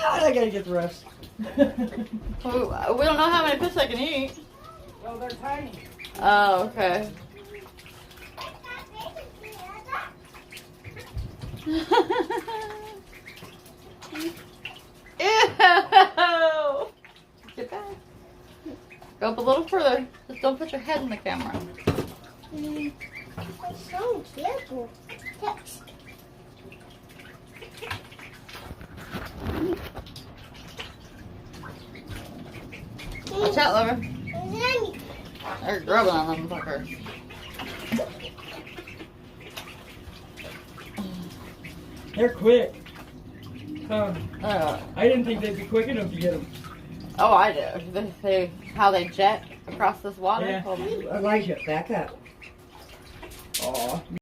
I gotta get the rest. We don't know how many fish they can eat. Well, they're tiny. Oh, okay. Ew! Get back. Go up a little further. Just don't put your head in the camera. I'm so careful. Watch out, lover. They're grubbing on them fuckers. They're quick. Huh. Uh, I didn't think they'd be quick enough to get them. oh, I do. How they jet across this water. Yeah. Hold on. Elijah, back up.